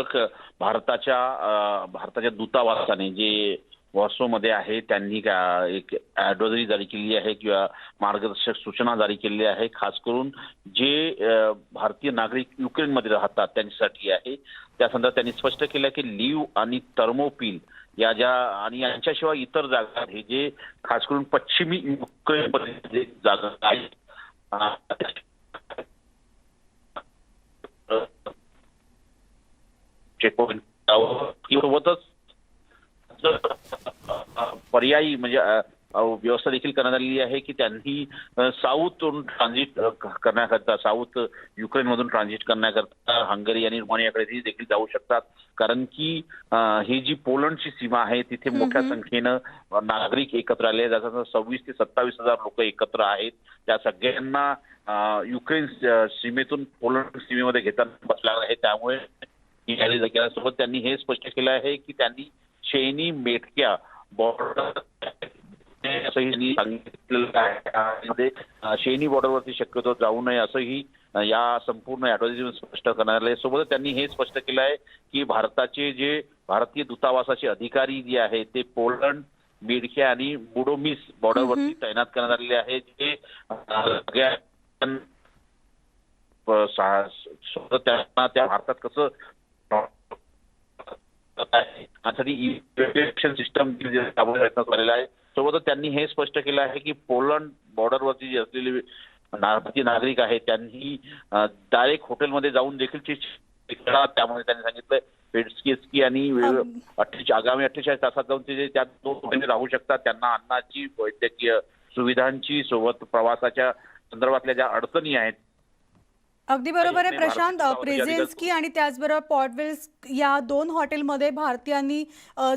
भारताच्या दूतावासाने जे वॉर्सोमध्ये आहे त्यांनी एक ॲडव्हायझरी जारी केली आहे किंवा मार्गदर्शक सूचना जारी केलेली आहे। खास करून जे भारतीय नागरिक युक्रेनमध्ये राहतात त्यांच्यासाठी आहे। त्या संदर्भात त्यांनी स्पष्ट केलं की लिव्ह आणि थर्मोपिल या ज्या आणि यांच्याशिवाय इतर जागा हे जे खास करून पश्चिमी युक्रेनमध्ये जागा आहेत चेकपॉइंट सोबतच पर्यायी म्हणजे व्यवस्था देखील करण्यात आलेली आहे की त्यांनी साऊथवरून ट्रान्झिट करण्याकरता साऊथ युक्रेनमधून ट्रान्झिट करण्याकरता हंगेरी आणि रोमानियाकडे देखील जाऊ शकतात. कारण की ही जी पोलंडची सीमा आहे तिथे मोठ्या संख्येनं नागरिक एकत्र आले, जसं 26 ते 27,000 लोक एकत्र आहेत. त्या सगळ्यांना युक्रेन सीमेतून पोलंड सीमेमध्ये घेताना बसला आहे. त्यामुळे सोबत त्यांनी हे स्पष्ट केलं आहे की त्यांनी शेनी मेटक्या बॉर्डर असंही सांगितलेलं आहे. शेनी बॉर्डरवरती शक्यतो जाऊ नये असंही या संपूर्ण ऍडव्हायझरीमध्ये स्पष्ट करण्यात आले. सोबतच त्यांनी हे स्पष्ट केलं आहे की भारताचे जे भारतीय दूतावासाचे अधिकारी जे आहेत ते पोलंड, मेडक्या आणि बुडोमिस बॉर्डरवरती तैनात करण्यात आलेले आहेत. जे सगळ्या त्यांना त्या भारतात कसं सिस्टम झालेला आहे. सोबतच त्यांनी हे स्पष्ट केलं आहे की पोलंड बॉर्डरवरती जे असलेले भारतीय नागरिक आहेत त्यांनी डायरेक्ट हॉटेलमध्ये जाऊन देखील त्यामुळे त्यांनी सांगितलं पेडस्की आणि आगामी 48 तासात जाऊन ते त्या दोन राहू शकतात. त्यांना अन्नाची, वैद्यकीय सुविधांची, सोबत प्रवासाच्या संदर्भातल्या ज्या अडचणी आहेत. अगदी बरोबर आहे प्रशांत. प्रेझेन्स्की आणि त्याचबरोबर पॉर्टवेल्स या 2 हॉटेलमध्ये भारतीयांनी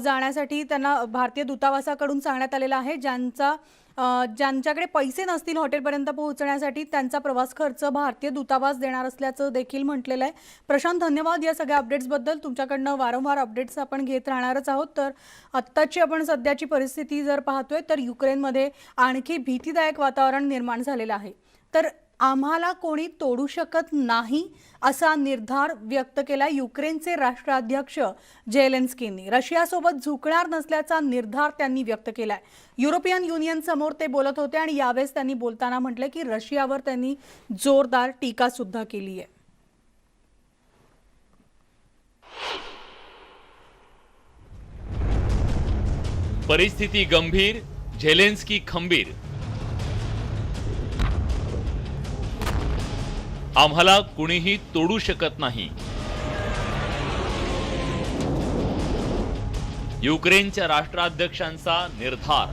जाण्यासाठी त्यांना भारतीय दूतावासाकडून सांगण्यात आलेलं आहे. ज्यांच्याकडे पैसे नसतील हॉटेलपर्यंत पोहोचण्यासाठी त्यांचा प्रवास खर्च भारतीय दूतावास देणार असल्याचं देखील म्हटलेलं आहे. प्रशांत, धन्यवाद या सगळ्या अपडेट्सबद्दल. तुमच्याकडनं वारंवार अपडेट्स आपण घेत राहणारच आहोत. तर आत्ताची आपण सध्याची परिस्थिती जर पाहतोय तर युक्रेनमध्ये आणखी भीतीदायक वातावरण निर्माण झालेलं आहे. तर आम्हाला कोणी तोडू शकत नाही असा निर्धार व्यक्त केला युक्रेनचे राष्ट्राध्यक्ष झेलेन्स्कींनी. रशियासोबत झुकणार नसल्याचा निर्धार त्यांनी व्यक्त केलाय. युरोपियन युनियन समोर ते बोलत होते आणि यावेळेस त्यांनी बोलताना म्हटलं की रशियावर त्यांनी जोरदार टीका सुद्धा केली आहे. परिस्थिती गंभीर, झेलेन्स्की खंबीर. आम्हाला कुणीही तोडू शकत नाही. युक्रेनच्या राष्ट्राध्यक्षांचा निर्धार.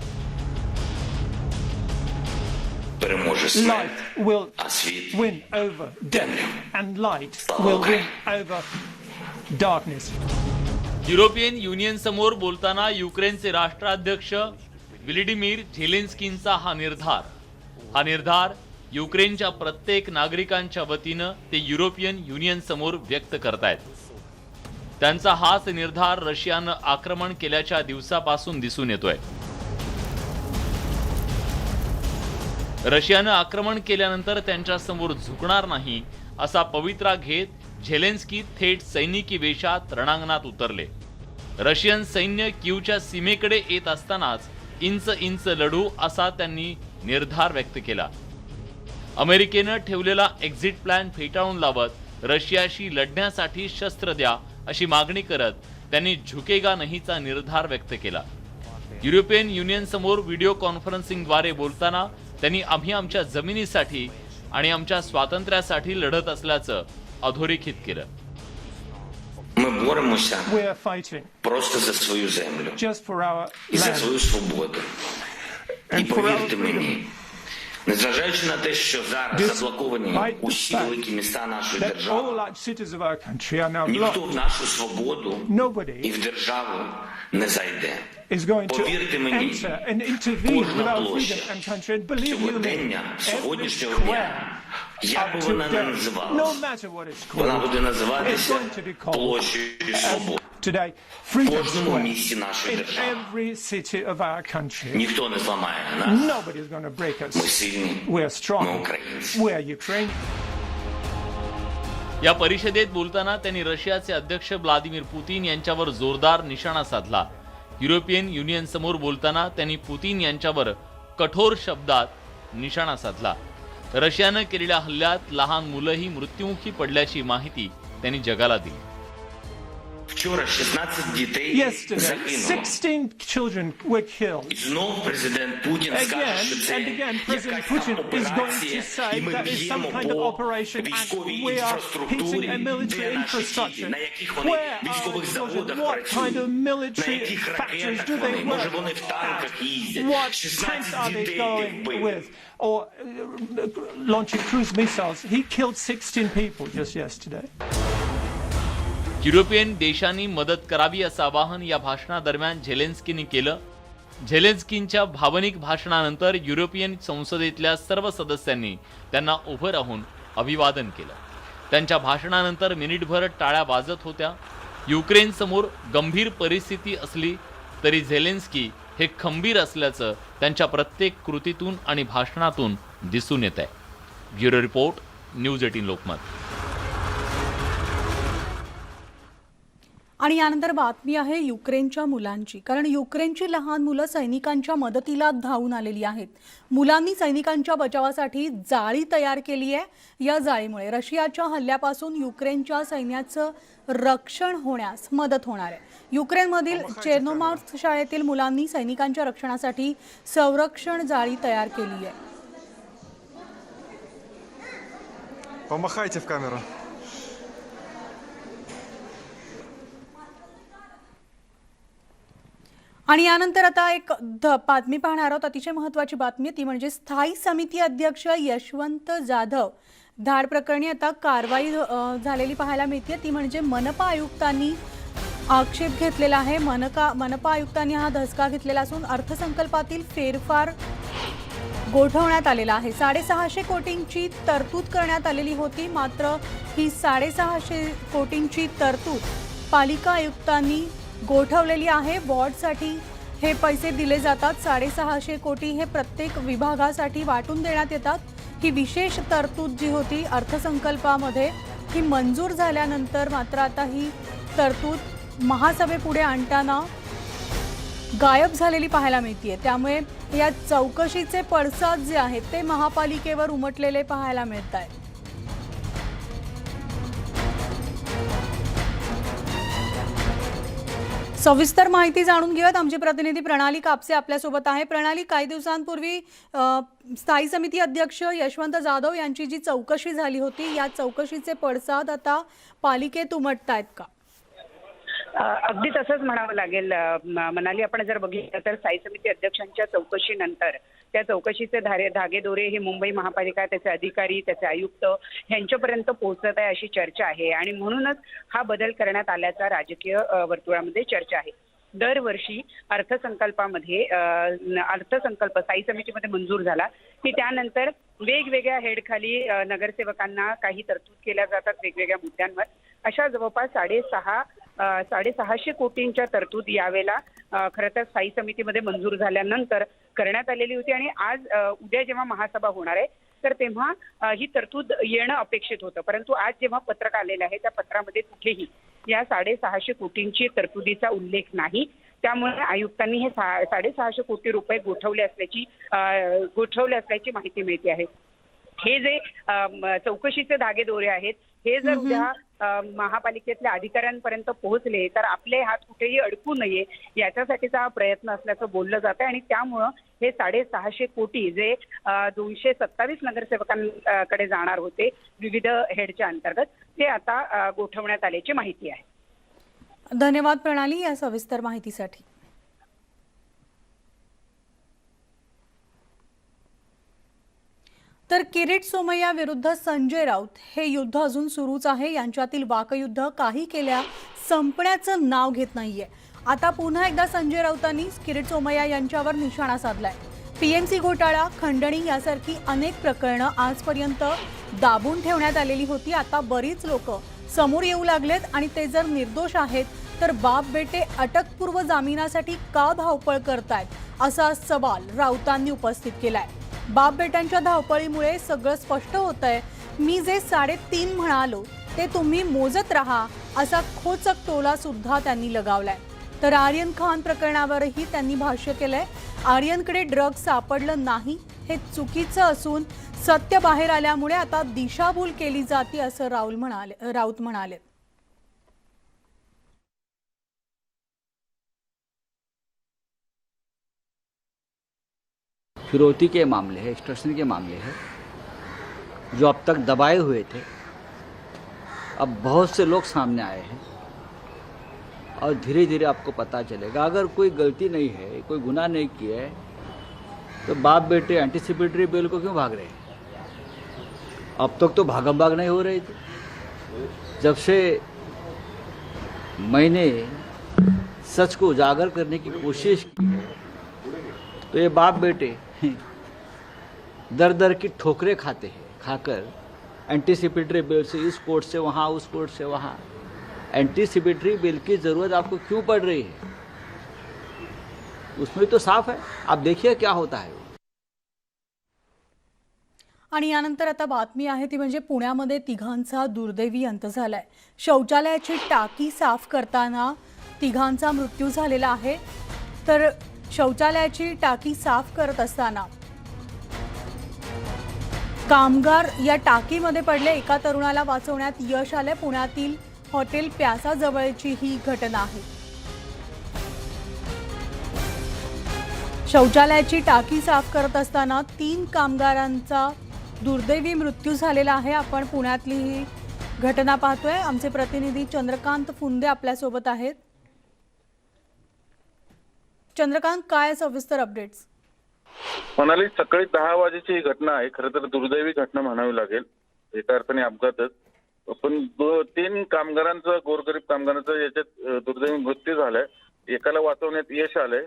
Light will win over death and light will win over darkness. European union समोर बोलताना युक्रेनचे राष्ट्राध्यक्ष व्लादिमीर झेलेन्स्कींचा हा निर्धार युक्रेनच्या प्रत्येक नागरिकांच्या वतीनं ते युरोपियन युनियन समोर व्यक्त करतायत. त्यांचा हाच निर्धार रशियानं आक्रमण केल्याच्या दिवसापासून दिसून येतोय. रशियानं आक्रमण केल्यानंतर त्यांच्या समोर झुकणार नाही असा पवित्रा घेत झेलेन्स्की थेट सैनिकी वेशात रणांगणात उतरले. रशियन सैन्य कीवच्या सीमेकडे येत असतानाच इंच लढू असा त्यांनी निर्धार व्यक्त केला. अमेरिकेनं ठेवलेला एक्झिट प्लॅन फेटाळून लावत रशियाशी लढण्यासाठी शस्त्र द्या अशी मागणी करत त्यांनी झुकेगा नहीचा निर्धार व्यक्त केला. युरोपियन युनियन समोर व्हिडिओ कॉन्फरन्सिंगद्वारे बोलताना त्यांनी आम्ही आमच्या जमिनीसाठी आणि आमच्या स्वातंत्र्यासाठी लढत असल्याचं अधोरेखित केलं. We are fighting just for our land and for our freedom. Незважаючи на те, що зараз заблоковані усі великі міста нашої держави, ніхто в нашу свободу і в державу не зайде. Повірте мені, кожна площа сьогоднішнього дня, як би вона не називалась, вона буде називатися площею свободи. В кожному місті нашої держави. Ніхто не зламає нас. Ми сильні, ми українці. या परिषदेत बोलताना त्यांनी रशियाचे अध्यक्ष व्लादिमीर पुतीन यांच्यावर जोरदार निशाणा साधला. युरोपियन युनियन समोर बोलताना त्यांनी पुतीन यांच्यावर कठोर शब्दात निशाणा साधला. रशियानं केलेल्या हल्ल्यात लहान मुलंही मृत्युमुखी पडल्याची माहिती त्यांनी जगाला दिली. Вчора 16 дітей Yesterday, загинуло. 16 children were killed. І знов президент Путін скаже, що це And again, President якась там Putin is going to операція, і say ми that is some б'ємо kind of по operation and військовій we are інфраструктурі, hitting a military де наші infrastructure. діти, на яких вони Where військових заводах what kind of працюють, на military яких factories ракетах do they вони, може work вони в танках їздять, What tanks 16 are they дітей ти going вбив. with? Or launching cruise missiles. He killed 16 people just yesterday. European देशांनी मदत करावी असं आवाहन या भाषणादरम्यान झेलेन्स्कींनी केलं. झेलेन्स्कींच्या भावनिक भाषणानंतर European संसदेतल्या सर्व सदस्यांनी त्यांना उभं राहून अभिवादन केलं. त्यांच्या भाषणानंतर मिनिटभर टाळ्या वाजत होत्या. युक्रेनसमोर गंभीर परिस्थिती असली तरी झेलेन्स्की हे खंबीर असल्याचं त्यांच्या प्रत्येक कृतीतून आणि भाषणातून दिसून येत आहे. Bureau report, news 18 Lokmat. आणि यानंतर बातमी आहे युक्रेनच्या मुलांची, कारण युक्रेनची लहान मुलं सैनिकांच्या मदतीला धावून आलेली आहेत. मुलांनी सैनिकांच्या बचावासाठी जाळी तयार केली आहे. या जाळीमुळे रशियाच्या हल्ल्यापासून युक्रेनच्या सैन्याचं रक्षण होण्यास मदत होणार आहे. युक्रेनमधील चेर्नोमार्स्क शाळेतील मुलांनी सैनिकांच्या रक्षणासाठी संरक्षण जाळी तयार केली आहे. Помахайте в камеру. आणि यानंतर आता एक बातमी पाहणार आहोत. अतिशय महत्त्वाची बातमी, ती म्हणजे स्थायी समिती अध्यक्ष यशवंत जाधव धाड प्रकरणी आता कारवाई झालेली पाहायला मिळते. ती म्हणजे मनपा आयुक्तांनी आक्षेप घेतलेला आहे. मनपा आयुक्तांनी हा धसका घेतलेला असून अर्थसंकल्पातील फेरफार गोठवण्यात आलेला आहे. 650 कोटींची तरतूद करण्यात आलेली होती, मात्र ही 650 कोटींची तरतूद पालिका आयुक्तांनी गोठवलेली आहे. वॉर्डसाठी हे पैसे दिले जातात. 650 कोटी हे प्रत्येक विभागासाठी वाटून देण्यात येतात. ही विशेष तरतूद जी होती अर्थसंकल्पामध्ये ही मंजूर झाल्यानंतर मात्र आता ही तरतूद महासभेपुढे आणताना गायब झालेली पाहायला मिळते. त्यामुळे या चौकशीचे पडसाद जे आहेत ते महापालिकेवर उमटलेले पाहायला मिळत आहेत. सविस्तर माहिती जाणून घेऊयात. आमचे प्रतिनिधी प्रणाली कापसे आपल्यासोबत आहे. प्रणाली, काही दिवसांपूर्वी स्थायी समिती अध्यक्ष यशवंत जाधव यांची जी चौकशी झाली होती, या चौकशीचे पडसाद आता पालिकेत उमटत आहेत का? अगदी तसंच म्हणावं लागेल. मनाली, आपण जर बघितलं तर स्थायी समिती अध्यक्षांच्या चौकशीनंतर त्या चौकशीचे धागेदोरे हे मुंबई महापालिका, त्याचे अधिकारी, त्याचे आयुक्त यांच्यापर्यंत पोहोचत आहे अशी चर्चा आहे. आणि म्हणूनच हा बदल करण्यात आल्याचा राजकीय वर्तुळामध्ये चर्चा आहे. दरवर्षी अर्थसंकल्प स्थायी समितीमध्ये मंजूर झाला की त्यानंतर वेगवेगळ्या हेडखाली नगरसेवकांना काही तरतूद केल्या जातात वेगवेगळ्या मुद्द्यांवर. अशा जवळपास 650 कोटींच्या तरतूद यावेळेला खरं तर स्थायी समितीमध्ये मंजूर झाल्यानंतर करण्यात आलेली होती. आणि आज उद्या जेव्हा महासभा होणार आहे तर तेव्हा ही तरतूद येणं अपेक्षित होतं. परंतु आज जेव्हा पत्रक आलेलं आहे त्या पत्रामध्ये कुठेही या 650 कोटींची तरतुदीचा उल्लेख नाही. त्यामुळे आयुक्तांनी हे 650 कोटी रुपये गोठवले असल्याची माहिती मिळते आहे. हे जे चौकशीचे धागेदोरे आहेत हे जर उद्या महापालिकेतल्या अधिकाऱ्यांपर्यंत पोहोचले तर आपले हात कुठेही अडकू नये याच्यासाठीचा हा प्रयत्न असल्याचं बोललं जातं. आणि त्यामुळं हे 650 कोटी जे 227 नगरसेवकांकडे जाणार होते विविध हेडच्या अंतर्गत, ते आता गोठवण्यात आल्याची माहिती आहे. धन्यवाद प्रणाली या सविस्तर माहितीसाठी. तर किरीट सोमय्या विरुद्ध संजय राऊत हे युद्ध अजून सुरूच आहे. यांच्यातील वाकयुद्ध काही केल्या संपण्याचं नाव घेत नाहीये. आता पुन्हा एकदा संजय राऊतांनी किरीट सोमय्या यांच्यावर निशाणा साधलाय. पीएमसी घोटाळा, खंडणी यासारखी अनेक प्रकरणं आजपर्यंत दाबून ठेवण्यात आलेली होती. आता बरीच लोक समोर येऊ लागलेत आणि ते जर निर्दोष आहेत तर बाप बेटे अटकपूर्व जामिनासाठी का धावपळ करतायत असा सवाल राऊतांनी उपस्थित केलाय. बाप बेट्यांच्या धावपळीमुळे सगळं स्पष्ट होतंय. मी जे 3.5 म्हणालो ते तुम्ही मोजत राहा असा खोचक टोला सुद्धा त्यांनी लगावलाय. तर आर्यन खान प्रकरणावरही त्यांनी भाष्य केलंय. आर्यनकडे ड्रग्ज सापडलं नाही हे चुकीचं असून सत्य बाहेर आल्यामुळे आता दिशाभूल केली जाते असं राऊत म्हणाले. फिरौती के मामले हैं, एक्सटॉर्शन के मामले हैं, जो अब तक दबाए हुए थे, अब बहुत से लोग सामने आए हैं और धीरे धीरे आपको पता चलेगा। अगर कोई गलती नहीं है, कोई गुनाह नहीं किया है, तो बाप बेटे एंटीसिपेटरी बेल को क्यों भाग रहे हैं? अब तक तो भागम भाग नहीं हो रही थी। जब से मैंने सच को उजागर करने की कोशिश की है, तो ये बाप बेटे दर दर की ठोकरें खाते हैं, खाकर एंटीसिपेटरी बिल से इस कोर्ट से वहाँ, उस कोर्ट से वहाँ। एंटीसिपेटरी बिल की ज़रूरत आपको क्यों पड़ रही है? उसमें तो साफ है, आप देखिए क्या होता है। आणि यानंतर आता बातमी आहे ती म्हणजे पुण्यामध्ये तिघांचा दुर्दैवी अंत झालाय। शौचालयाची टाकी साफ करताना तिघांचा मृत्यू झालेला आहे। तर शौचालयाची टाकी साफ करत असताना कामगार या टाकीमध्ये पडले। एका तरुणाला वाचवण्यात यश आले। पुण्यातील हॉटेल प्यासा जवळची ही घटना आहे। शौचालयाची टाकी साफ करत असताना 3 कामगारांचा दुर्दैवी मृत्यू झालेला आहे। आपण पुण्यातली ही घटना पाहतोय। आमचे प्रतिनिधी चंद्रकांत फुंदे आपल्या सोबत आहेत। चंद्रकांत, काय सविस्तर अपडेट्स? म्हणाली सकाळी 10 वाजेची ही घटना आहे। खरं तर दुर्दैवी घटना म्हणावी लागेल, एका अर्थाने अपघातच, पण 3 कामगारांचा, गोरगरीब कामगारांचा याच्यात दुर्दैवी मृत्यू झालाय। एकाला वाचवण्यात यश आलंय,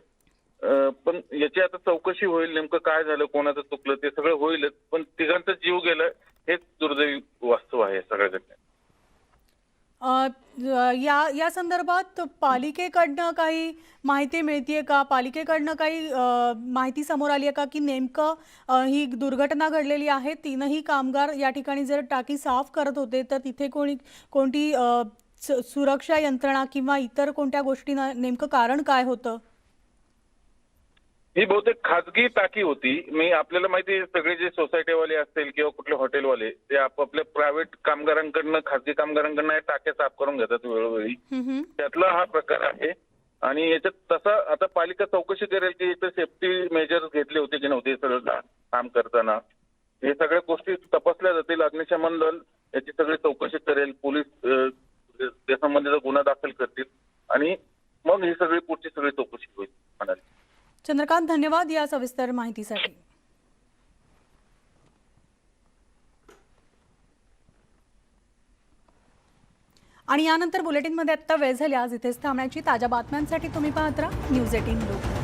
पण याची आता चौकशी होईल, नेमकं काय झालं, कोणाचं चुकलं ते सगळं होईलच, पण तिघांचा जीव गेलाय हेच दुर्दैवी वास्तव आहे सगळ्या घटनेत। या संदर्भात पालिकेकडनं काही माहिती मिळतीये का? पालिकेकडनं काही माहिती समोर आली आहे का की नेमकं ही दुर्घटना घडलेली आहे? 3ही कामगार या ठिकाणी जर टाकी साफ करत होते तर तिथे कोणती सुरक्षा यंत्रणा किंवा इतर कोणत्या गोष्टी, नेमकं कारण काय होतं? ही बहुतेक खाजगी टाकी होती। मी आपल्याला माहिती, सगळे जे सोसायटीवाले असतील किंवा कुठले हॉटेलवाले, ते आपापल्या प्रायव्हेट कामगारांकडनं, खाजगी कामगारांकडनं या टाक्या साफ करून घेतात वेळोवेळी। त्यातला हा प्रकार आहे आणि याच्यात तसा आता पालिका चौकशी करेल की इथे सेफ्टी मेजर्स घेतले होते की नव्हते सगळं काम करताना। हे सगळ्या गोष्टी तपासल्या जातील। अग्निशमन दल याची सगळी चौकशी करेल, पोलीस त्या संबंधीचा गुन्हा दाखल करतील आणि मग ही सगळी पुढची सगळी चौकशी होईल म्हणाले। चंद्रकांत, धन्यवाद या सविस्तर माहितीसाठी। आणि यानंतर बुलेटिनमध्ये आत्ता वेळ झाली आज इथेच थांबण्याची। ताज्या बातम्यांसाठी तुम्ही पाहत राहा न्यूज 18 लोक।